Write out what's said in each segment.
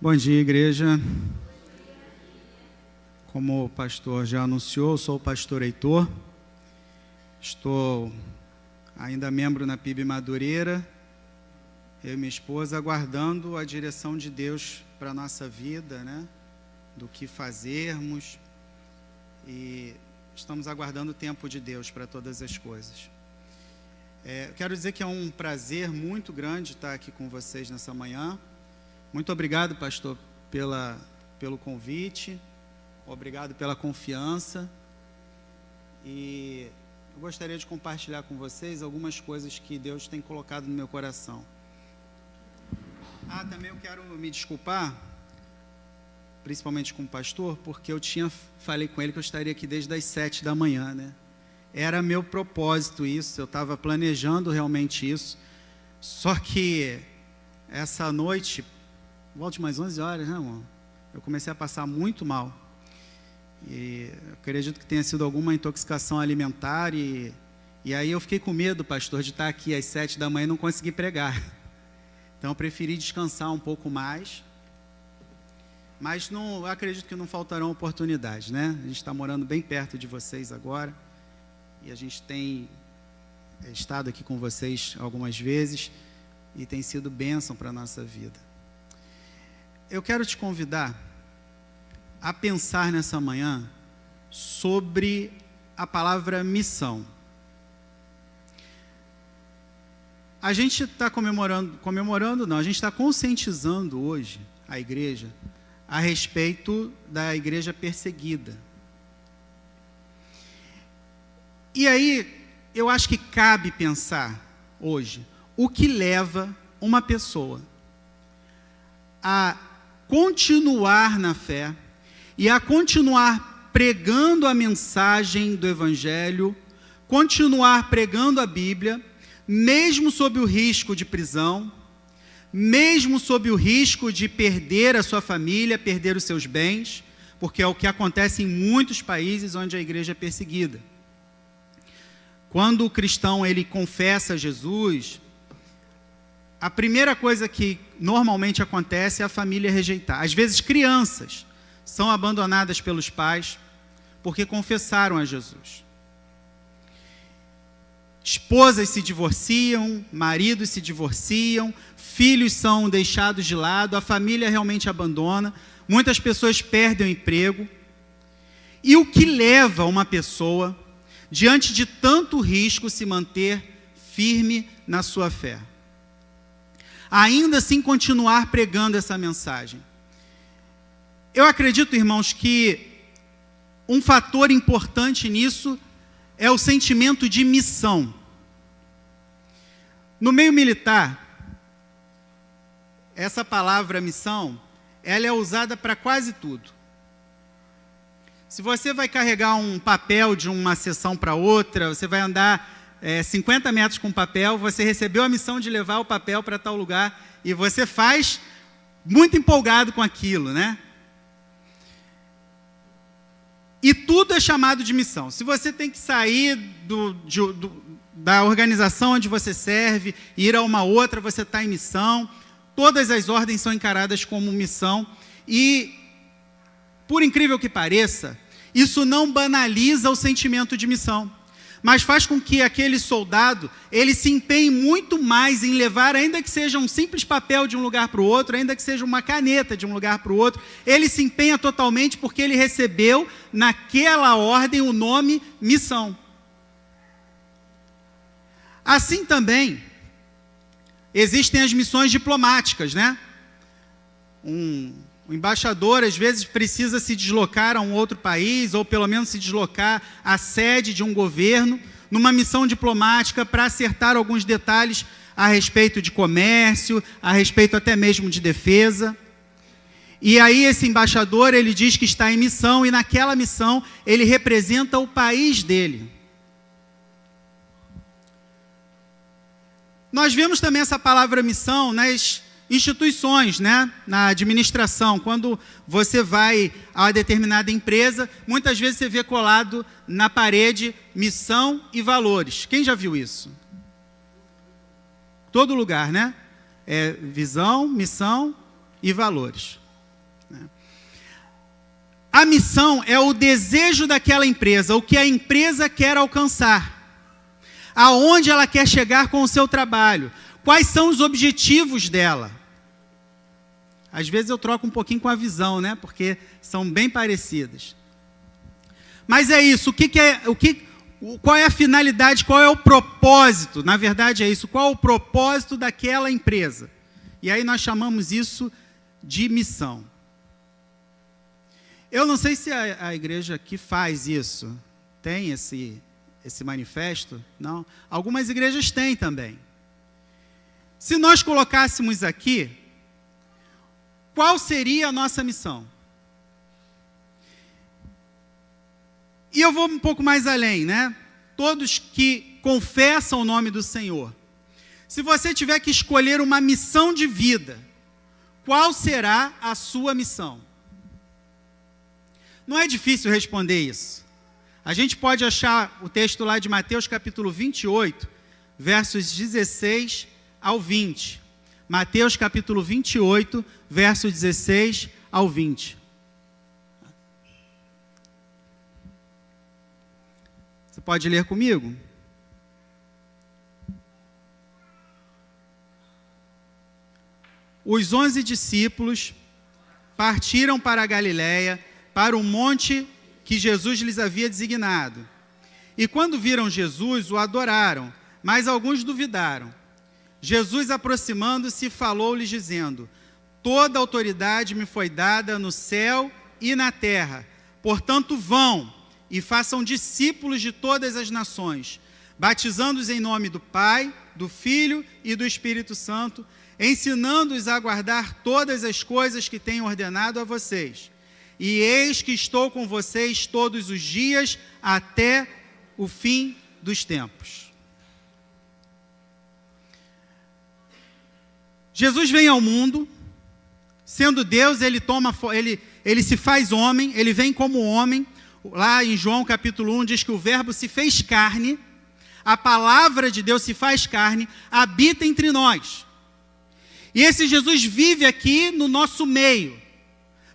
Bom dia, igreja. Como o pastor já anunciou, eu sou o pastor Heitor. Estou ainda membro na PIB Madureira, eu e minha esposa, aguardando a direção de Deus para a nossa vida, né? Do que fazermos, e estamos aguardando o tempo de Deus para todas as coisas. Quero dizer que é um prazer muito grande estar aqui com vocês nessa manhã. Muito obrigado, pastor, pelo convite, obrigado pela confiança, e eu gostaria de compartilhar com vocês algumas coisas que Deus tem colocado no meu coração. Também eu quero me desculpar, principalmente com o pastor, porque eu falei com ele que eu estaria aqui desde as 7 da manhã, né? Era meu propósito isso, eu estava planejando realmente isso, só que essa noite, volte mais 11 horas, né, irmão? Eu comecei a passar muito mal. E eu acredito que tenha sido alguma intoxicação alimentar, e aí eu fiquei com medo, pastor, de estar aqui às 7 da manhã e não conseguir pregar. Então eu preferi descansar um pouco mais, mas eu acredito que não faltarão oportunidades, né? A gente está morando bem perto de vocês agora, e a gente tem estado aqui com vocês algumas vezes, e tem sido bênção para a nossa vida. Eu quero te convidar a pensar nessa manhã sobre a palavra missão. A gente está a gente está conscientizando hoje a igreja a respeito da igreja perseguida. E aí, eu acho que cabe pensar hoje o que leva uma pessoa a continuar na fé e a continuar pregando a mensagem do Evangelho, continuar pregando a Bíblia, mesmo sob o risco de prisão, mesmo sob o risco de perder a sua família, perder os seus bens, porque é o que acontece em muitos países onde a igreja é perseguida. Quando o cristão ele confessa Jesus, a primeira coisa que normalmente acontece é a família rejeitar. Às vezes crianças são abandonadas pelos pais porque confessaram a Jesus. Esposas se divorciam, maridos se divorciam, filhos são deixados de lado, a família realmente abandona, muitas pessoas perdem o emprego. E o que leva uma pessoa, diante de tanto risco, se manter firme na sua fé? Ainda assim continuar pregando essa mensagem. Eu acredito, irmãos, que um fator importante nisso é o sentimento de missão. No meio militar, essa palavra missão, ela é usada para quase tudo. Se você vai carregar um papel de uma sessão para outra, você vai andar 50 metros com papel, você recebeu a missão de levar o papel para tal lugar, e você faz muito empolgado com aquilo, né? E tudo é chamado de missão. Se você tem que sair da organização onde você serve, ir a uma outra, você está em missão. Todas as ordens são encaradas como missão. E, por incrível que pareça, isso não banaliza o sentimento de missão, mas faz com que aquele soldado, ele se empenhe muito mais em levar, ainda que seja um simples papel de um lugar para o outro, ainda que seja uma caneta de um lugar para o outro, ele se empenha totalmente porque ele recebeu naquela ordem o nome missão. Assim também, existem as missões diplomáticas, né? O embaixador, às vezes, precisa se deslocar a um outro país, ou pelo menos se deslocar à sede de um governo, numa missão diplomática para acertar alguns detalhes a respeito de comércio, a respeito até mesmo de defesa. E aí esse embaixador, ele diz que está em missão, e naquela missão ele representa o país dele. Nós vemos também essa palavra missão nas instituições, né? Na administração. Quando você vai a uma determinada empresa, muitas vezes você vê colado na parede missão e valores. Quem já viu isso? Todo lugar, né? Visão, missão e valores. A missão é o desejo daquela empresa, o que a empresa quer alcançar, aonde ela quer chegar com o seu trabalho, quais são os objetivos dela. Às vezes eu troco um pouquinho com a visão, né? Porque são bem parecidas. Mas é isso, qual é a finalidade, qual é o propósito? Na verdade é isso, qual é o propósito daquela empresa? E aí nós chamamos isso de missão. Eu não sei se a igreja aqui faz isso, tem esse manifesto, não? Algumas igrejas têm também. Se nós colocássemos aqui, qual seria a nossa missão? E eu vou um pouco mais além, né? Todos que confessam o nome do Senhor. Se você tiver que escolher uma missão de vida, qual será a sua missão? Não é difícil responder isso. A gente pode achar o texto lá de Mateus capítulo 28, versos 16 ao 20. Mateus capítulo 28, versos 16 ao 20. Você pode ler comigo? Os 11 discípulos partiram para a Galiléia, para o monte que Jesus lhes havia designado. E quando viram Jesus, o adoraram, mas alguns duvidaram. Jesus, aproximando-se, falou-lhes dizendo: toda autoridade me foi dada no céu e na terra. Portanto, vão e façam discípulos de todas as nações, batizando-os em nome do Pai, do Filho e do Espírito Santo, ensinando-os a guardar todas as coisas que tenho ordenado a vocês. E eis que estou com vocês todos os dias até o fim dos tempos. Jesus vem ao mundo, sendo Deus, ele se faz homem, ele vem como homem. Lá em João capítulo 1 diz que o verbo se fez carne, a palavra de Deus se faz carne, habita entre nós. E esse Jesus vive aqui no nosso meio,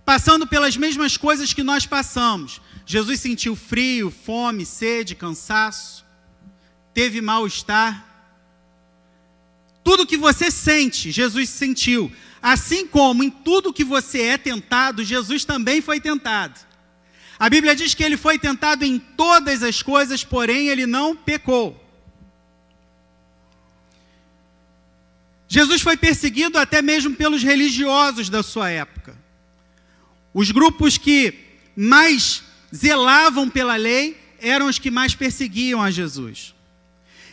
passando pelas mesmas coisas que nós passamos. Jesus sentiu frio, fome, sede, cansaço, teve mal-estar. Tudo que você sente, Jesus sentiu. Assim como em tudo que você é tentado, Jesus também foi tentado. A Bíblia diz que ele foi tentado em todas as coisas, porém ele não pecou. Jesus foi perseguido até mesmo pelos religiosos da sua época. Os grupos que mais zelavam pela lei eram os que mais perseguiam a Jesus.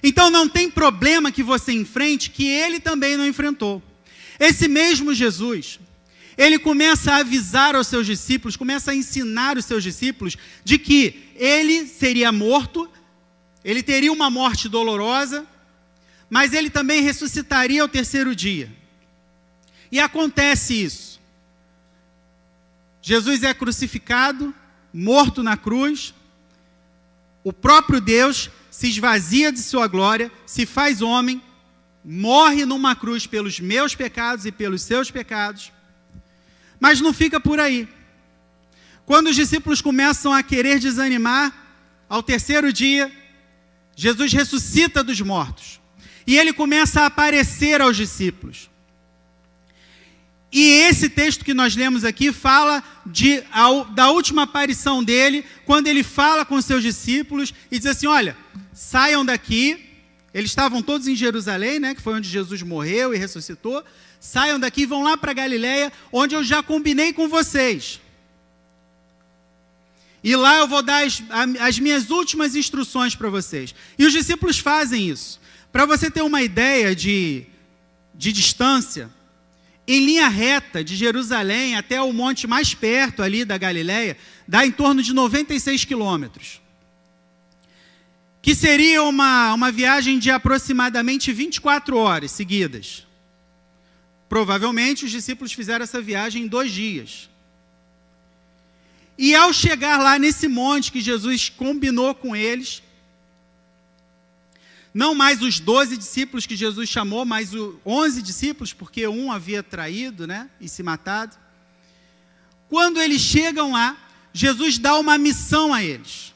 Então não tem problema que você enfrente que ele também não enfrentou. Esse mesmo Jesus, ele começa a avisar aos seus discípulos, começa a ensinar os seus discípulos de que ele seria morto, ele teria uma morte dolorosa, mas ele também ressuscitaria ao terceiro dia. E acontece isso. Jesus é crucificado, morto na cruz, o próprio Deus se esvazia de sua glória, se faz homem, morre numa cruz pelos meus pecados e pelos seus pecados, mas não fica por aí. Quando os discípulos começam a querer desanimar, ao terceiro dia, Jesus ressuscita dos mortos. E ele começa a aparecer aos discípulos. E esse texto que nós lemos aqui fala da última aparição dele, quando ele fala com os seus discípulos e diz assim: olha, saiam daqui. Eles estavam todos em Jerusalém, né, que foi onde Jesus morreu e ressuscitou. Saiam daqui e vão lá para Galiléia, onde eu já combinei com vocês. E lá eu vou dar as minhas últimas instruções para vocês. E os discípulos fazem isso. Para você ter uma ideia de distância, em linha reta de Jerusalém até o monte mais perto ali da Galiléia, dá em torno de 96 quilômetros. Que seria uma viagem de aproximadamente 24 horas seguidas. Provavelmente os discípulos fizeram essa viagem em 2 dias. E ao chegar lá nesse monte que Jesus combinou com eles, não mais os 12 discípulos que Jesus chamou, mas os 11 discípulos, porque um havia traído, né, e se matado. quando eles chegam lá, Jesus dá uma missão a eles.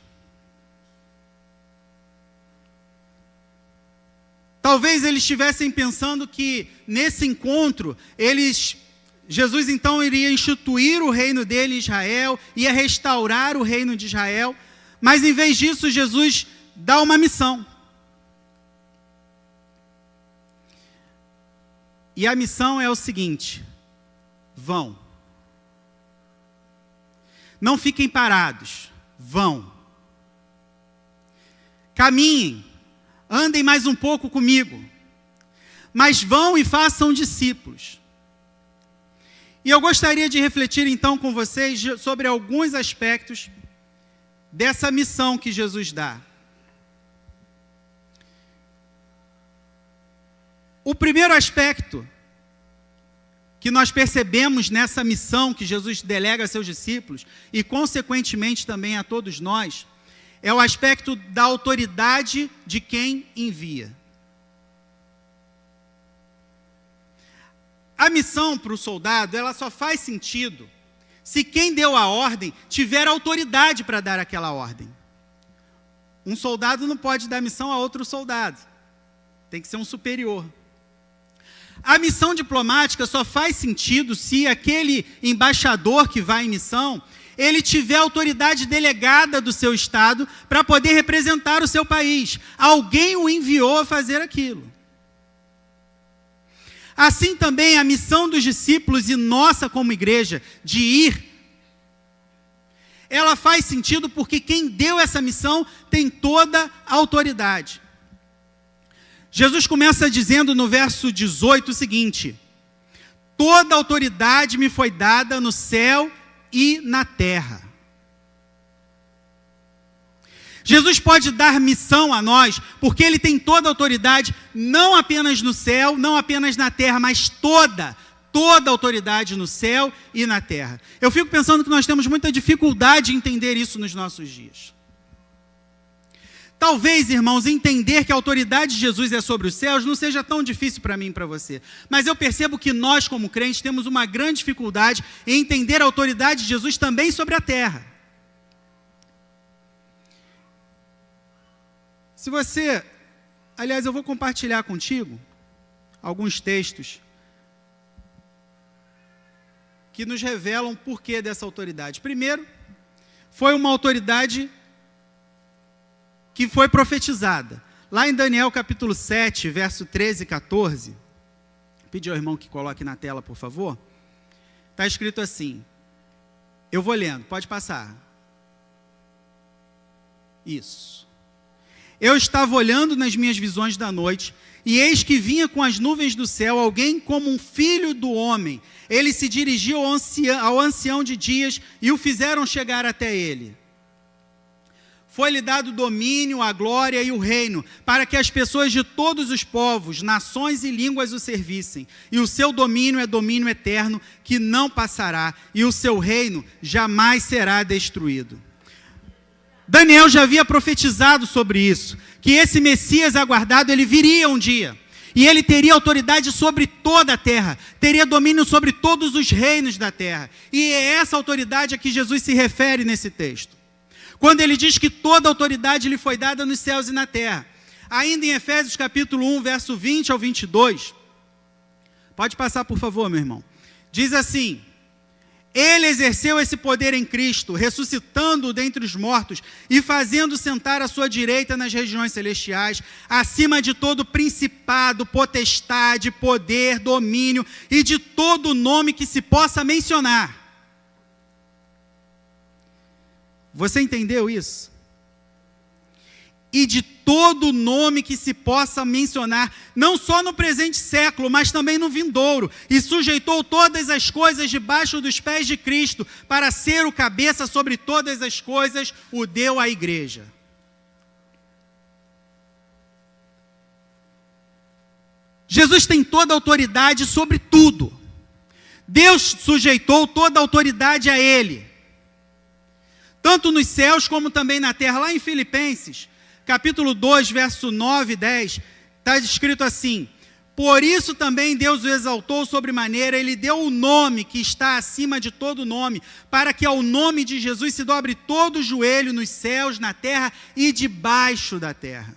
Talvez eles estivessem pensando que nesse encontro, Jesus então iria instituir o reino dele em Israel, ia restaurar o reino de Israel, mas em vez disso, Jesus dá uma missão. E a missão é o seguinte: vão. Não fiquem parados, vão. Caminhem, andem mais um pouco comigo, mas vão e façam discípulos. E eu gostaria de refletir então com vocês sobre alguns aspectos dessa missão que Jesus dá. O primeiro aspecto que nós percebemos nessa missão que Jesus delega a seus discípulos, e consequentemente também a todos nós, é o aspecto da autoridade de quem envia. A missão para o soldado, ela só faz sentido se quem deu a ordem tiver autoridade para dar aquela ordem. Um soldado não pode dar missão a outro soldado, tem que ser um superior. A missão diplomática só faz sentido se aquele embaixador que vai em missão, ele tiver autoridade delegada do seu estado para poder representar o seu país. Alguém o enviou a fazer aquilo. Assim também a missão dos discípulos e nossa como igreja de ir, ela faz sentido porque quem deu essa missão tem toda a autoridade. Jesus começa dizendo no verso 18 o seguinte: toda autoridade me foi dada no céu e na terra. Jesus pode dar missão a nós, porque Ele tem toda a autoridade, não apenas no céu, não apenas na terra, mas toda a autoridade no céu e na terra. Eu fico pensando que nós temos muita dificuldade em entender isso nos nossos dias. Talvez, irmãos, entender que a autoridade de Jesus é sobre os céus não seja tão difícil para mim e para você. Mas eu percebo que nós, como crentes, temos uma grande dificuldade em entender a autoridade de Jesus também sobre a terra. Se você... Aliás, eu vou compartilhar contigo alguns textos que nos revelam o porquê dessa autoridade. Primeiro, foi uma autoridade que foi profetizada. Lá em Daniel capítulo 7, verso 13 e 14, pedi ao irmão que coloque na tela, por favor. Está escrito assim, eu vou lendo, pode passar. Isso. Eu estava olhando nas minhas visões da noite, e eis que vinha com as nuvens do céu alguém como um filho do homem. Ele se dirigiu ao ancião de dias e o fizeram chegar até ele. Foi-lhe dado o domínio, a glória e o reino, para que as pessoas de todos os povos, nações e línguas o servissem. E o seu domínio é domínio eterno, que não passará, e o seu reino jamais será destruído. Daniel já havia profetizado sobre isso, que esse Messias aguardado, ele viria um dia, e ele teria autoridade sobre toda a terra, teria domínio sobre todos os reinos da terra, e é essa autoridade a que Jesus se refere nesse texto. Quando ele diz que toda autoridade lhe foi dada nos céus e na terra. Ainda em Efésios capítulo 1, verso 20 ao 22, pode passar por favor, meu irmão, diz assim: ele exerceu esse poder em Cristo, ressuscitando-o dentre os mortos e fazendo sentar à sua direita nas regiões celestiais, acima de todo principado, potestade, poder, domínio e de todo nome que se possa mencionar. Você entendeu isso? E de todo nome que se possa mencionar, não só no presente século, mas também no vindouro, e sujeitou todas as coisas debaixo dos pés de Cristo, para ser o cabeça sobre todas as coisas, o deu à igreja. Jesus tem toda a autoridade sobre tudo. Deus sujeitou toda a autoridade a Ele, tanto nos céus como também na terra. Lá em Filipenses, capítulo 2, verso 9 e 10, está escrito assim: Por isso também Deus o exaltou sobremaneira, ele deu o nome que está acima de todo nome, para que ao nome de Jesus se dobre todo o joelho nos céus, na terra e debaixo da terra.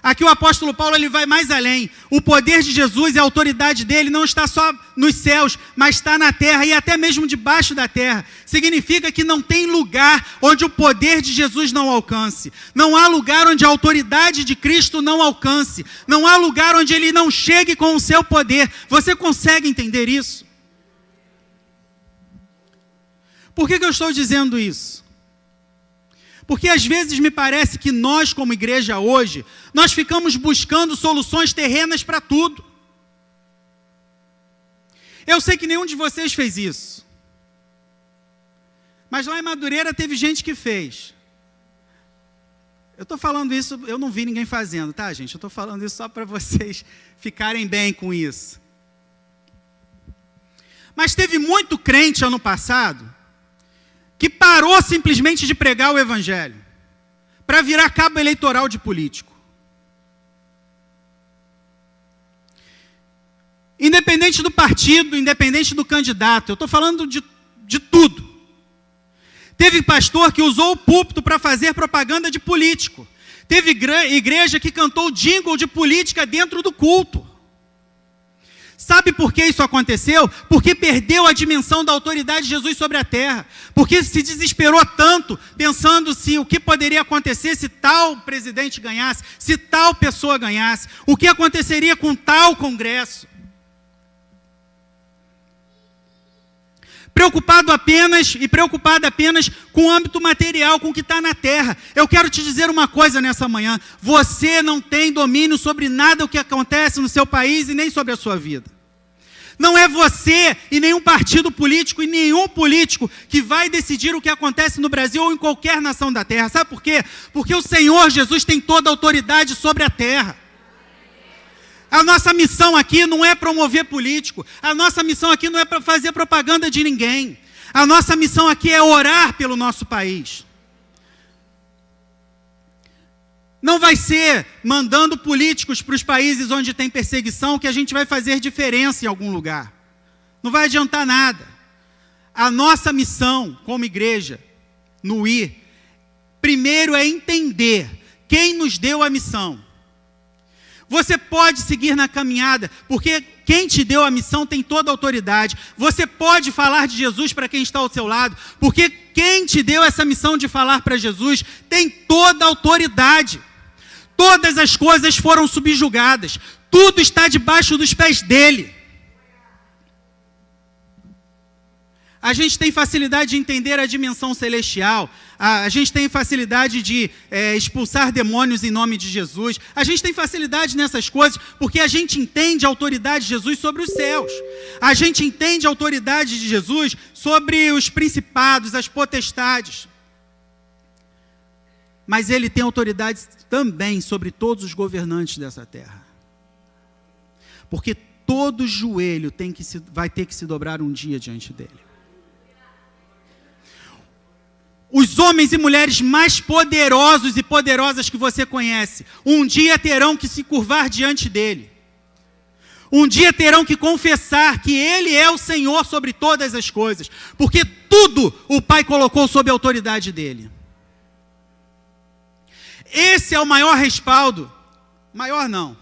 Aqui o apóstolo Paulo ele vai mais além. O poder de Jesus e a autoridade dele não está só nos céus, mas está na terra e até mesmo debaixo da terra. Significa que não tem lugar onde o poder de Jesus não alcance. Não há lugar onde a autoridade de Cristo não alcance. Não há lugar onde ele não chegue com o seu poder. Você consegue entender isso? Por que eu estou dizendo isso? Porque às vezes me parece que nós, como igreja hoje, nós ficamos buscando soluções terrenas para tudo. Eu sei que nenhum de vocês fez isso. Mas lá em Madureira teve gente que fez. Eu estou falando isso, eu não vi ninguém fazendo, tá, gente? Eu estou falando isso só para vocês ficarem bem com isso. Mas teve muito crente ano passado que parou simplesmente de pregar o evangelho para virar cabo eleitoral de político. Independente do partido, independente do candidato, eu estou falando de tudo. Teve pastor que usou o púlpito para fazer propaganda de político. Teve igreja que cantou jingle de política dentro do culto. Sabe por que isso aconteceu? Porque perdeu a dimensão da autoridade de Jesus sobre a terra. Porque se desesperou tanto, pensando se o que poderia acontecer se tal presidente ganhasse, se tal pessoa ganhasse, o que aconteceria com tal congresso. Preocupado apenas com o âmbito material, com o que está na terra. Eu quero te dizer uma coisa nessa manhã: você não tem domínio sobre nada o que acontece no seu país e nem sobre a sua vida. Não é você e nenhum partido político e nenhum político que vai decidir o que acontece no Brasil ou em qualquer nação da terra. Sabe por quê? Porque o Senhor Jesus tem toda a autoridade sobre a terra. A nossa missão aqui não é promover político. A nossa missão aqui não é para fazer propaganda de ninguém. A nossa missão aqui é orar pelo nosso país. Não vai ser mandando políticos para os países onde tem perseguição que a gente vai fazer diferença em algum lugar. Não vai adiantar nada. A nossa missão como igreja, no I, primeiro é entender quem nos deu a missão. Você pode seguir na caminhada, porque quem te deu a missão tem toda a autoridade. Você pode falar de Jesus para quem está ao seu lado, porque quem te deu essa missão de falar para Jesus tem toda a autoridade. Todas as coisas foram subjugadas. Tudo está debaixo dos pés dele. A gente tem facilidade de entender a dimensão celestial. A gente tem facilidade de expulsar demônios em nome de Jesus. A gente tem facilidade nessas coisas porque a gente entende a autoridade de Jesus sobre os céus. A gente entende a autoridade de Jesus sobre os principados, as potestades. Mas ele tem autoridade também sobre todos os governantes dessa terra. Porque todo joelho vai ter que se dobrar um dia diante dele. Os homens e mulheres mais poderosos e poderosas que você conhece, um dia terão que se curvar diante dele. Um dia terão que confessar que ele é o Senhor sobre todas as coisas. Porque tudo o Pai colocou sob a autoridade dele. Esse é o maior respaldo. Maior não.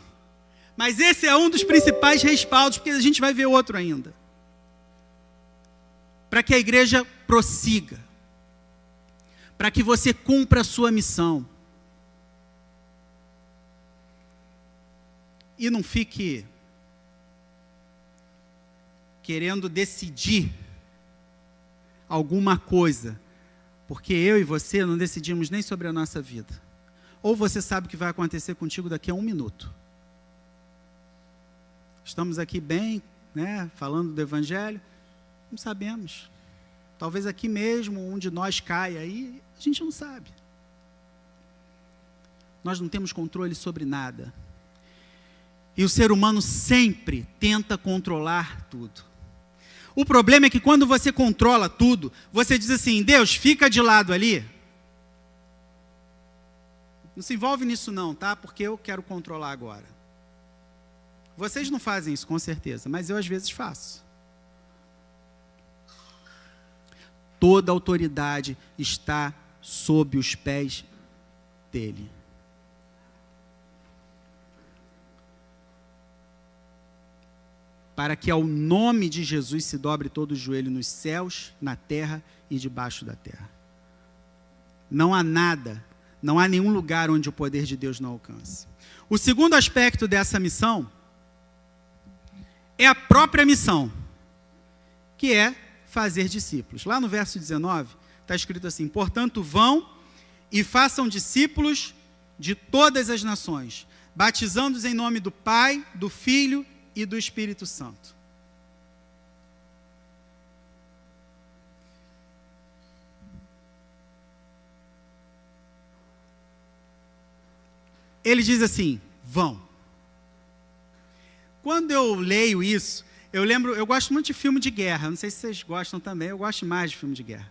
Mas esse é um dos principais respaldos, porque a gente vai ver outro ainda. Para que a igreja prossiga. Para que você cumpra a sua missão. E não fique querendo decidir alguma coisa, porque eu e você não decidimos nem sobre a nossa vida. Ou você sabe o que vai acontecer contigo daqui a 1 minuto. Estamos aqui bem, né, falando do Evangelho, não sabemos. Talvez aqui mesmo um de nós caia aí, a gente não sabe. Nós não temos controle sobre nada. E o ser humano sempre tenta controlar tudo. O problema é que quando você controla tudo, você diz assim: Deus, fica de lado ali. Não se envolve nisso não, tá? Porque eu quero controlar agora. Vocês não fazem isso, com certeza, mas eu às vezes faço. Toda autoridade está sob os pés dele. Para que ao nome de Jesus se dobre todo o joelho nos céus, na terra e debaixo da terra. Não há nada, não há nenhum lugar onde o poder de Deus não alcance. O segundo aspecto dessa missão é a própria missão, que é fazer discípulos. Lá no verso 19, está escrito assim: portanto, vão e façam discípulos de todas as nações, batizando-os em nome do Pai, do Filho e do Espírito Santo. Ele diz assim: vão. Quando eu leio isso, eu gosto muito de filme de guerra. Não sei se vocês gostam também, eu gosto mais de filme de guerra.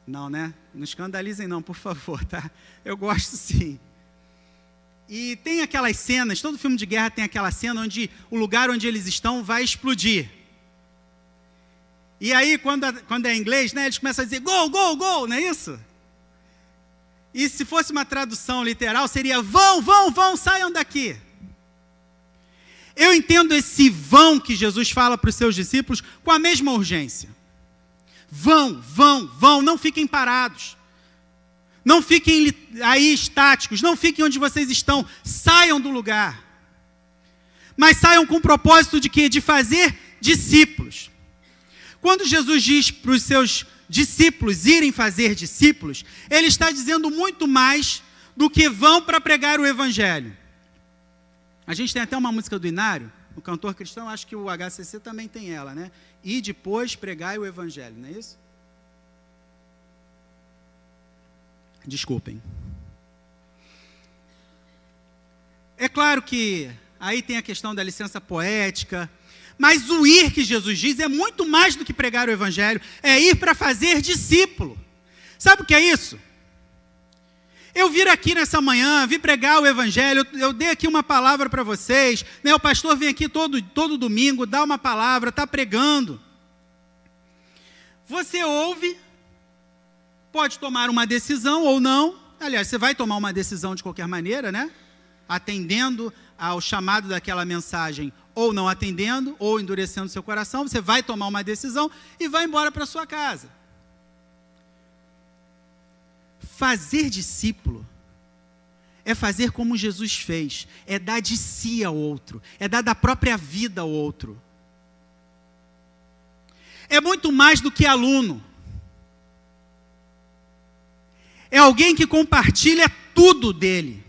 Não, né? Não escandalizem não, por favor, tá? Eu gosto sim. E tem aquelas cenas, todo filme de guerra tem aquela cena onde o lugar onde eles estão vai explodir. E aí, quando é em inglês, né, eles começam a dizer, go, go, go, não é isso? E se fosse uma tradução literal, seria, vão, vão, vão, saiam daqui. Eu entendo esse vão que Jesus fala para os seus discípulos com a mesma urgência. Vão, vão, vão, não fiquem parados. Não fiquem aí estáticos, não fiquem onde vocês estão, saiam do lugar. Mas saiam com o propósito de quê? De fazer discípulos. Quando Jesus diz para os seus discípulos irem fazer discípulos, ele está dizendo muito mais do que vão para pregar o evangelho. A gente tem até uma música do Inário, o cantor cristão, acho que o HCC também tem ela, né? E depois pregai o evangelho, não é isso? Desculpem. É claro que aí tem a questão da licença poética, mas o ir que Jesus diz é muito mais do que pregar o evangelho, é ir para fazer discípulo. Sabe o que é isso? Eu vim aqui nessa manhã, vim pregar o evangelho, eu dei aqui uma palavra para vocês, né? O pastor vem aqui todo domingo, dá uma palavra, está pregando. Você ouve, pode tomar uma decisão ou não, aliás, você vai tomar uma decisão de qualquer maneira, né? Atendendo ao chamado daquela mensagem, ou não atendendo, ou endurecendo seu coração, você vai tomar uma decisão e vai embora para sua casa. Fazer discípulo é fazer como Jesus fez, é dar de si ao outro, é dar da própria vida ao outro. É muito mais do que aluno. É alguém que compartilha tudo dele.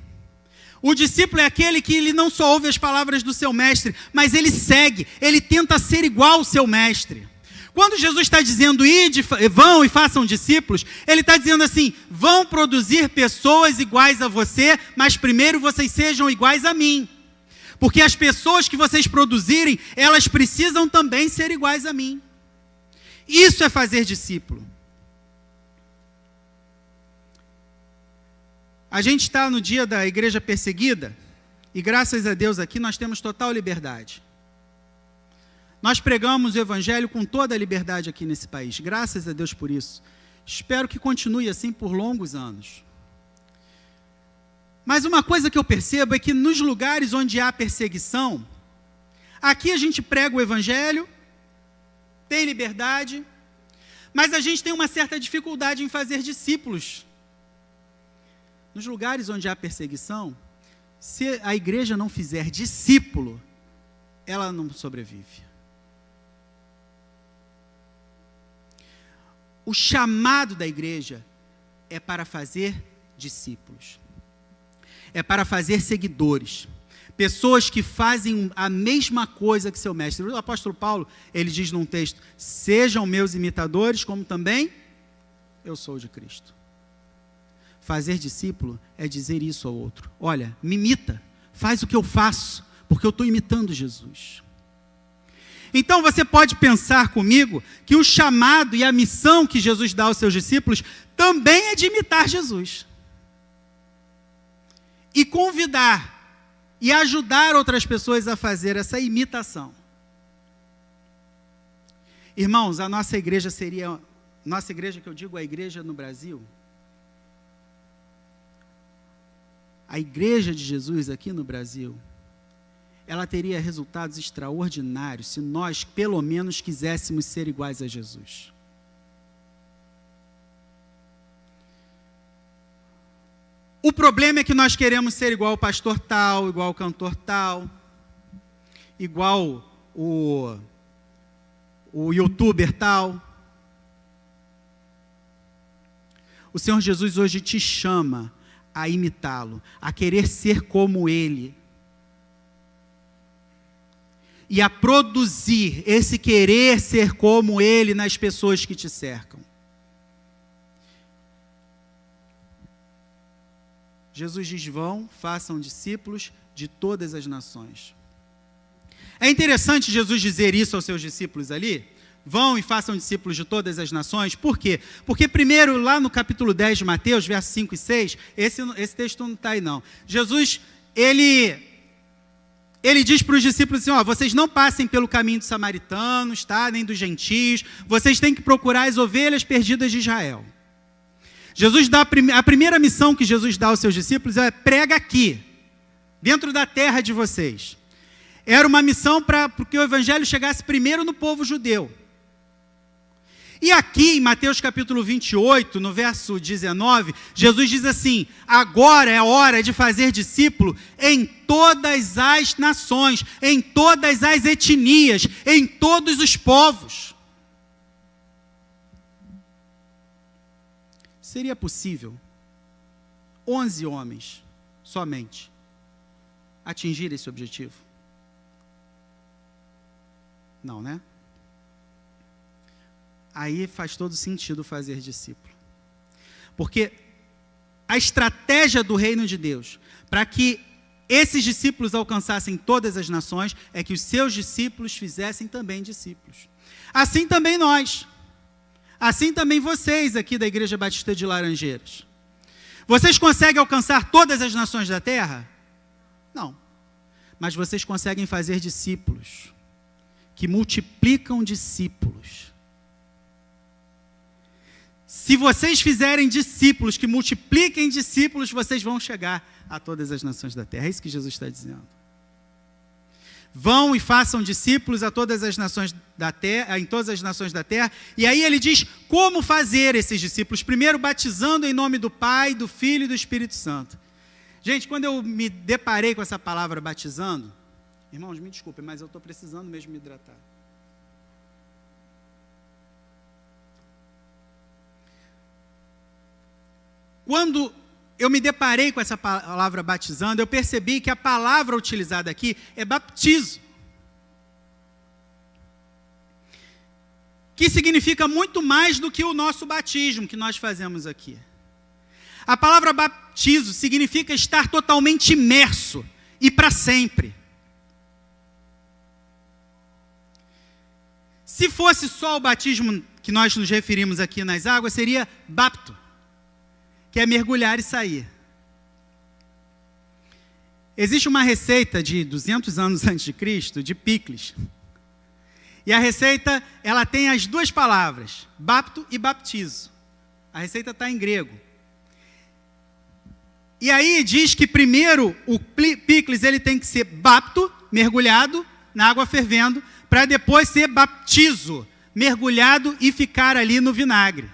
O discípulo é aquele que ele não só ouve as palavras do seu mestre, mas ele segue, ele tenta ser igual ao seu mestre. Quando Jesus está dizendo, vão e façam discípulos, ele está dizendo assim, vão produzir pessoas iguais a você, mas primeiro vocês sejam iguais a mim. Porque as pessoas que vocês produzirem, elas precisam também ser iguais a mim. Isso é fazer discípulo. A gente está no dia da igreja perseguida, e graças a Deus aqui nós temos total liberdade. Nós pregamos o evangelho com toda a liberdade aqui nesse país, graças a Deus por isso. Espero que continue assim por longos anos. Mas uma coisa que eu percebo é que nos lugares onde há perseguição, aqui a gente prega o evangelho, tem liberdade, mas a gente tem uma certa dificuldade em fazer discípulos. Nos lugares onde há perseguição, se a igreja não fizer discípulo, ela não sobrevive. O chamado da igreja é para fazer discípulos. É para fazer seguidores. Pessoas que fazem a mesma coisa que seu mestre. O apóstolo Paulo, ele diz num texto, sejam meus imitadores, como também eu sou de Cristo. Fazer discípulo é dizer isso ao outro. Olha, me imita, faz o que eu faço, porque eu estou imitando Jesus. Então você pode pensar comigo que o chamado e a missão que Jesus dá aos seus discípulos também é de imitar Jesus. E convidar e ajudar outras pessoas a fazer essa imitação. Irmãos, a nossa igreja seria, nossa igreja que eu digo, a igreja no Brasil, a igreja de Jesus aqui no Brasil, ela teria resultados extraordinários se nós, pelo menos, quiséssemos ser iguais a Jesus. O problema é que nós queremos ser igual ao pastor tal, igual ao cantor tal, igual o youtuber tal. O Senhor Jesus hoje te chama a imitá-lo, a querer ser como ele. E a produzir esse querer ser como ele nas pessoas que te cercam. Jesus diz: vão, façam discípulos de todas as nações. É interessante Jesus dizer isso aos seus discípulos ali. Vão e façam discípulos de todas as nações. Por quê? Porque primeiro, lá no capítulo 10 de Mateus, versos 5 e 6, esse texto não está aí não. Jesus, ele diz para os discípulos assim: ó, vocês não passem pelo caminho dos samaritanos, tá? Nem dos gentios, vocês têm que procurar as ovelhas perdidas de Israel. Jesus dá a primeira missão que Jesus dá aos seus discípulos é: prega aqui, dentro da terra de vocês. Era uma missão para que o evangelho chegasse primeiro no povo judeu. E aqui em Mateus capítulo 28, no verso 19, Jesus diz assim: agora é a hora de fazer discípulo em todas as nações, em todas as etnias, em todos os povos. Seria possível 11 homens somente atingir esse objetivo? Não, né? Aí faz todo sentido fazer discípulo. Porque a estratégia do reino de Deus, para que esses discípulos alcançassem todas as nações, é que os seus discípulos fizessem também discípulos. Assim também nós. Assim também vocês aqui da Igreja Batista de Laranjeiras. Vocês conseguem alcançar todas as nações da terra? Não. Mas vocês conseguem fazer discípulos que multiplicam discípulos. Se vocês fizerem discípulos que multipliquem discípulos, vocês vão chegar a todas as nações da terra. É isso que Jesus está dizendo. Vão e façam discípulos a todas as nações da terra, em todas as nações da terra. E aí ele diz como fazer esses discípulos. Primeiro, batizando em nome do Pai, do Filho e do Espírito Santo. Gente, quando eu me deparei com essa palavra batizando, irmãos, me desculpem, mas eu estou precisando mesmo me hidratar. Quando eu me deparei com essa palavra batizando, eu percebi que a palavra utilizada aqui é baptizo, que significa muito mais do que o nosso batismo que nós fazemos aqui. A palavra baptizo significa estar totalmente imerso e para sempre. Se fosse só o batismo que nós nos referimos aqui nas águas, seria bapto, que é mergulhar e sair. Existe uma receita de 200 anos antes de Cristo, de picles. E a receita, ela tem as duas palavras, bapto e baptizo. A receita está em grego. E aí diz que primeiro o picles ele tem que ser bapto, mergulhado na água fervendo, para depois ser baptizo, mergulhado e ficar ali no vinagre.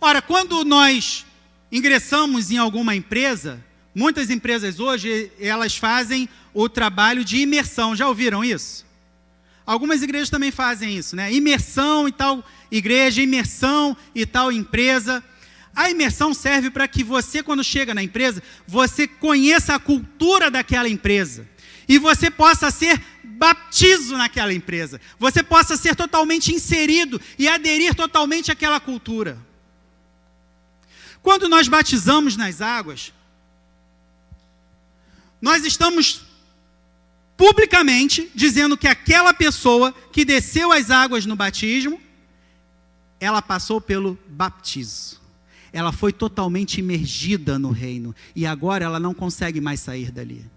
Ora, quando nós ingressamos em alguma empresa, muitas empresas hoje, elas fazem o trabalho de imersão. Já ouviram isso? Algumas igrejas também fazem isso, né? Imersão em tal igreja, imersão em tal empresa. A imersão serve para que você, quando chega na empresa, você conheça a cultura daquela empresa. E você possa ser baptizo naquela empresa. Você possa ser totalmente inserido e aderir totalmente àquela cultura. Quando nós batizamos nas águas, nós estamos publicamente dizendo que aquela pessoa que desceu as águas no batismo, ela passou pelo baptizo. ela foi totalmente imergida no reino, e agora ela não consegue mais sair dali.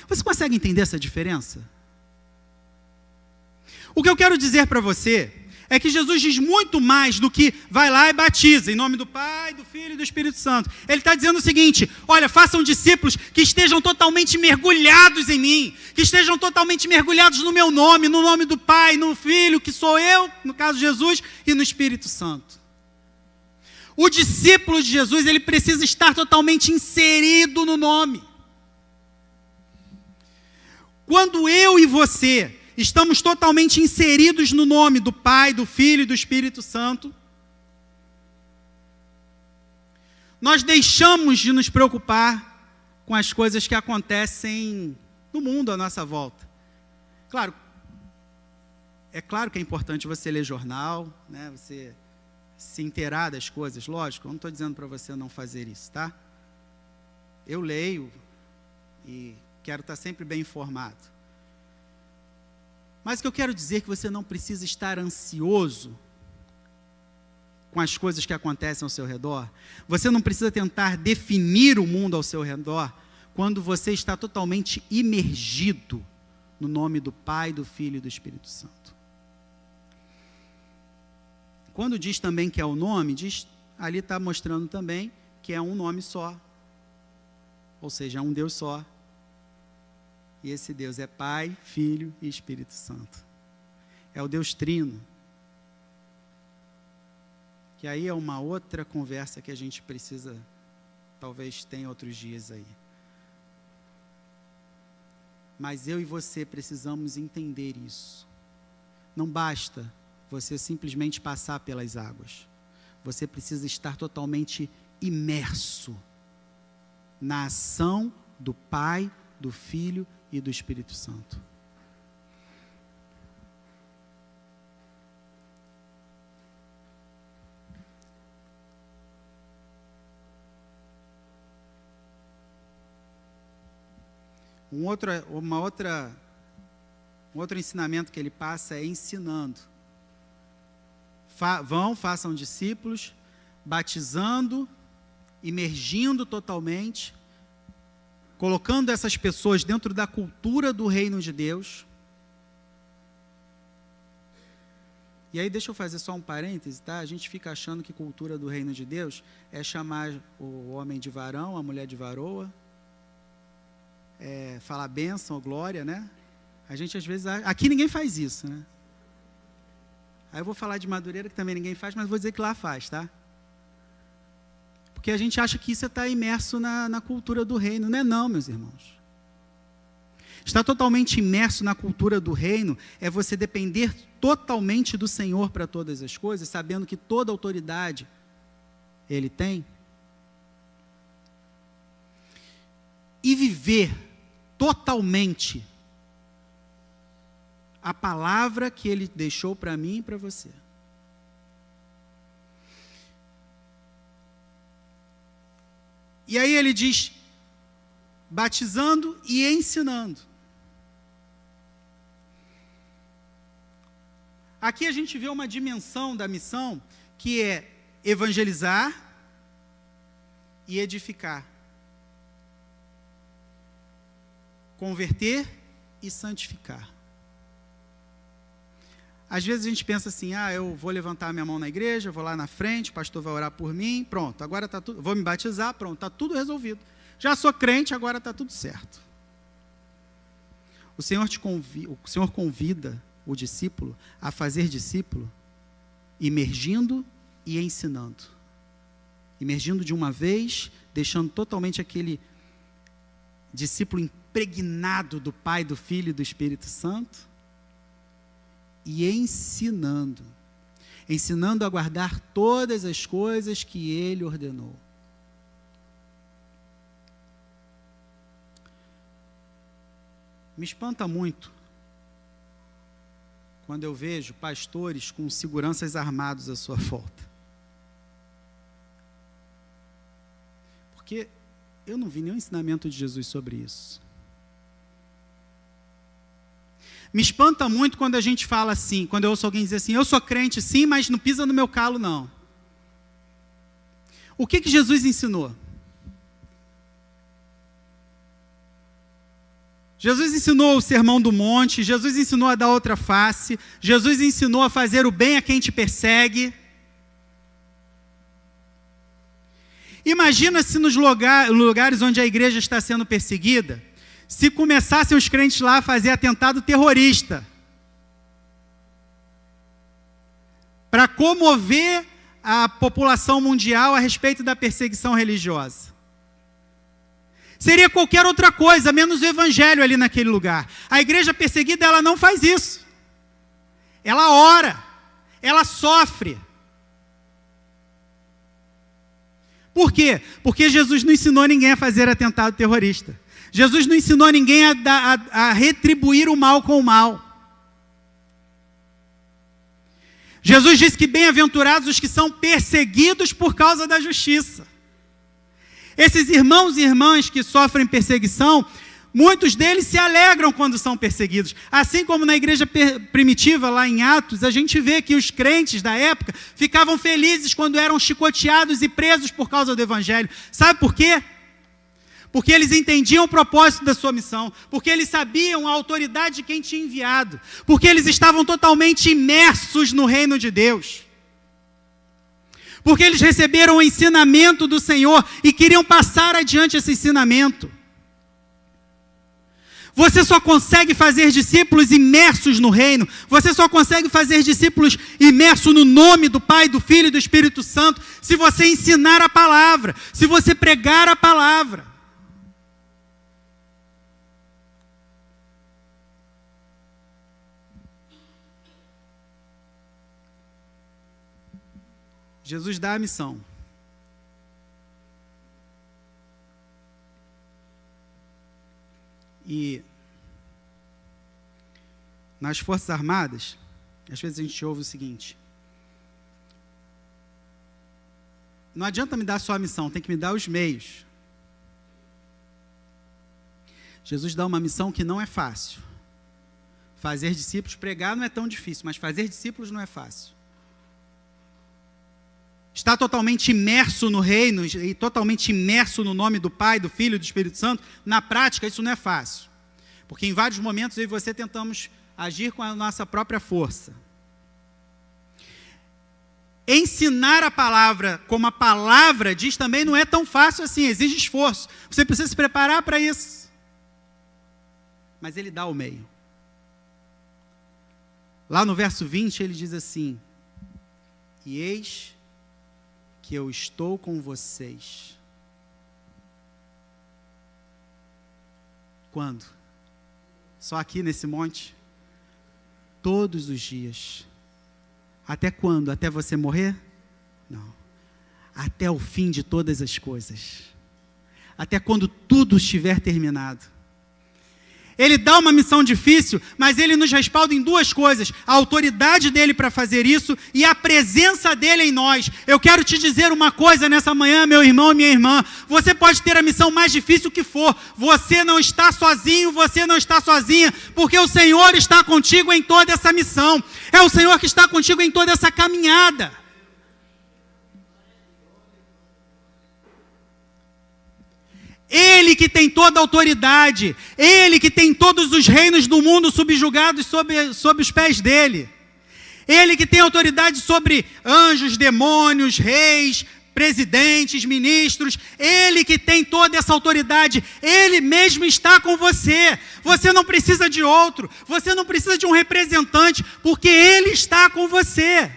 Você consegue entender essa diferença? O que eu quero dizer para você é que Jesus diz muito mais do que vai lá e batiza, em nome do Pai, do Filho e do Espírito Santo. Ele está dizendo o seguinte: olha, façam discípulos que estejam totalmente mergulhados em mim, que estejam totalmente mergulhados no meu nome, no nome do Pai, no Filho, que sou eu, no caso Jesus, e no Espírito Santo. O discípulo de Jesus, ele precisa estar totalmente inserido no nome. Quando eu e você estamos totalmente inseridos no nome do Pai, do Filho e do Espírito Santo, nós deixamos de nos preocupar com as coisas que acontecem no mundo à nossa volta. Claro, é claro que é importante você ler jornal, né, você se inteirar das coisas, lógico, eu não estou dizendo para você não fazer isso, tá? Eu leio e quero estar sempre bem informado. Mas o que eu quero dizer é que você não precisa estar ansioso com as coisas que acontecem ao seu redor. Você não precisa tentar definir o mundo ao seu redor quando você está totalmente imergido no nome do Pai, do Filho e do Espírito Santo. Quando diz também que é o nome, ali está mostrando também que é um nome só. Ou seja, é um Deus só. E esse Deus é Pai, Filho e Espírito Santo. É o Deus Trino. Que aí é uma outra conversa que a gente precisa, talvez tenha outros dias aí. Mas eu e você precisamos entender isso. Não basta você simplesmente passar pelas águas. Você precisa estar totalmente imerso na ação do Pai, do Filho e do Espírito Santo. Um outro ensinamento que ele passa é ensinando. Façam discípulos, batizando, imergindo totalmente, colocando essas pessoas dentro da cultura do reino de Deus. E aí deixa eu fazer só um parêntese, tá? A gente fica achando que cultura do reino de Deus é chamar o homem de varão, a mulher de varoa, falar bênção ou glória, né? A gente às vezes, aqui ninguém faz isso, né? Aí eu vou falar de Madureira, que também ninguém faz, mas vou dizer que lá faz, tá? Porque a gente acha que isso está imerso na cultura do reino. Não é não, meus irmãos. Estar totalmente imerso na cultura do reino é você depender totalmente do Senhor para todas as coisas, sabendo que toda autoridade Ele tem. E viver totalmente a palavra que Ele deixou para mim e para você. E aí ele diz, batizando e ensinando. Aqui a gente vê uma dimensão da missão que é evangelizar e edificar. Converter e santificar. Às vezes a gente pensa assim, eu vou levantar minha mão na igreja, vou lá na frente, o pastor vai orar por mim, pronto, agora está tudo, vou me batizar, pronto, está tudo resolvido. Já sou crente, agora está tudo certo. O Senhor convida o discípulo a fazer discípulo, imergindo e ensinando. Imergindo de uma vez, deixando totalmente aquele discípulo impregnado do Pai, do Filho e do Espírito Santo, e ensinando a guardar todas as coisas que Ele ordenou. Me espanta muito quando eu vejo pastores com seguranças armados à sua volta. Porque eu não vi nenhum ensinamento de Jesus sobre isso. Me espanta muito quando a gente fala assim, quando eu ouço alguém dizer assim, eu sou crente sim, mas não pisa no meu calo não. O que Jesus ensinou? Jesus ensinou o Sermão do Monte, Jesus ensinou a dar outra face, Jesus ensinou a fazer o bem a quem te persegue. Imagina se nos lugares onde a igreja está sendo perseguida, se começassem os crentes lá a fazer atentado terrorista, para comover a população mundial a respeito da perseguição religiosa. Seria qualquer outra coisa, menos o evangelho ali naquele lugar. A igreja perseguida, ela não faz isso. Ela ora, ela sofre. Por quê? Porque Jesus não ensinou ninguém a fazer atentado terrorista. Jesus não ensinou ninguém a retribuir o mal com o mal. Jesus disse que bem-aventurados os que são perseguidos por causa da justiça. Esses irmãos e irmãs que sofrem perseguição, muitos deles se alegram quando são perseguidos. Assim como na igreja primitiva, lá em Atos, a gente vê que os crentes da época ficavam felizes quando eram chicoteados e presos por causa do evangelho. Sabe por quê? Porque eles entendiam o propósito da sua missão, porque eles sabiam a autoridade de quem tinha enviado, porque eles estavam totalmente imersos no reino de Deus. Porque eles receberam o ensinamento do Senhor e queriam passar adiante esse ensinamento. Você só consegue fazer discípulos imersos no reino, você só consegue fazer discípulos imersos no nome do Pai, do Filho e do Espírito Santo, se você ensinar a palavra, se você pregar a palavra. Jesus dá a missão. E nas Forças Armadas, às vezes a gente ouve o seguinte: não adianta me dar só a missão, tem que me dar os meios. Jesus dá uma missão que não é fácil. Fazer discípulos, pregar não é tão difícil, mas fazer discípulos não é fácil. Está totalmente imerso no reino e totalmente imerso no nome do Pai, do Filho e do Espírito Santo, na prática isso não é fácil. Porque em vários momentos eu e você tentamos agir com a nossa própria força. Ensinar a palavra como a palavra diz também não é tão fácil assim, exige esforço. Você precisa se preparar para isso. Mas ele dá o meio. Lá no verso 20 ele diz assim: e eis que eu estou com vocês. Quando? Só aqui nesse monte? Todos os dias. Até quando? Até você morrer? Não. Até o fim de todas as coisas. Até quando tudo estiver terminado. Ele dá uma missão difícil, mas ele nos respalda em duas coisas: a autoridade dele para fazer isso e a presença dele em nós. Eu quero te dizer uma coisa nessa manhã, meu irmão e minha irmã: você pode ter a missão mais difícil que for, você não está sozinho, você não está sozinha, porque o Senhor está contigo em toda essa missão, é o Senhor que está contigo em toda essa caminhada. Ele que tem toda a autoridade, Ele que tem todos os reinos do mundo subjugados sob os pés dele. Ele que tem autoridade sobre anjos, demônios, reis, presidentes, ministros. Ele que tem toda essa autoridade, Ele mesmo está com você. Você não precisa de outro, você não precisa de um representante, porque Ele está com você.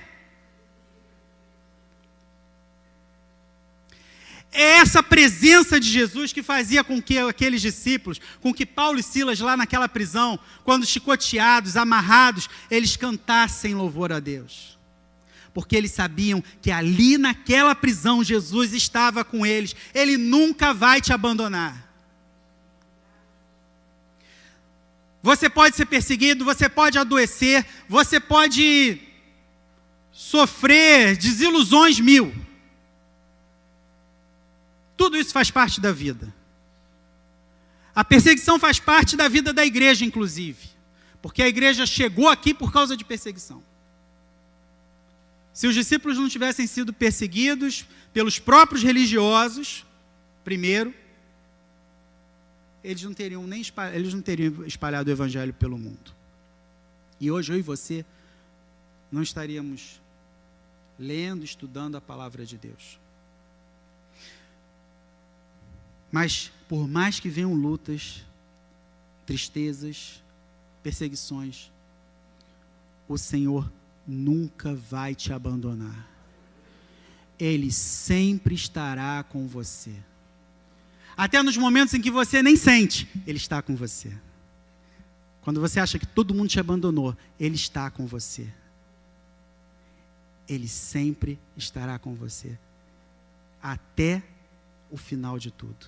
É essa presença de Jesus que fazia com que aqueles discípulos, com que Paulo e Silas lá naquela prisão, quando chicoteados, amarrados, eles cantassem louvor a Deus. Porque eles sabiam que ali naquela prisão Jesus estava com eles. Ele nunca vai te abandonar. Você pode ser perseguido, você pode adoecer, você pode sofrer desilusões mil. Tudo isso faz parte da vida. A perseguição faz parte da vida da igreja, inclusive. Porque a igreja chegou aqui por causa de perseguição. Se os discípulos não tivessem sido perseguidos pelos próprios religiosos, primeiro, eles não teriam espalhado o evangelho pelo mundo. E hoje eu e você não estaríamos lendo, estudando a palavra de Deus. Mas por mais que venham lutas, tristezas, perseguições, o Senhor nunca vai te abandonar. Ele sempre estará com você. Até nos momentos em que você nem sente, Ele está com você. Quando você acha que todo mundo te abandonou, Ele está com você. Ele sempre estará com você. Até o final de tudo.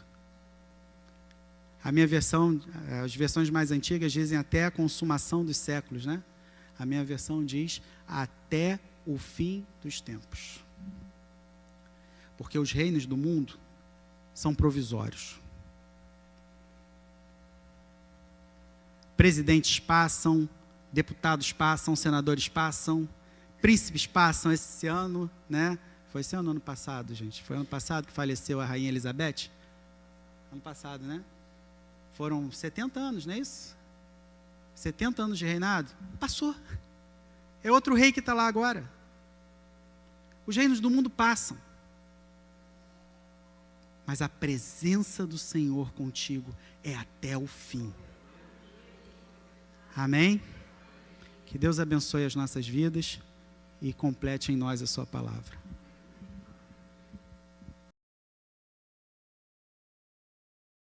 A minha versão, as versões mais antigas dizem até a consumação dos séculos, né? A minha versão diz até o fim dos tempos. Porque os reinos do mundo são provisórios. Presidentes passam, deputados passam, senadores passam, príncipes passam esse ano, né? Foi esse ano ou ano passado, gente? Foi ano passado que faleceu a rainha Elizabeth? Ano passado, né? Foram 70 anos, não é isso? 70 anos de reinado? Passou. É outro rei que está lá agora. Os reinos do mundo passam. Mas a presença do Senhor contigo é até o fim. Amém? Que Deus abençoe as nossas vidas e complete em nós a sua palavra.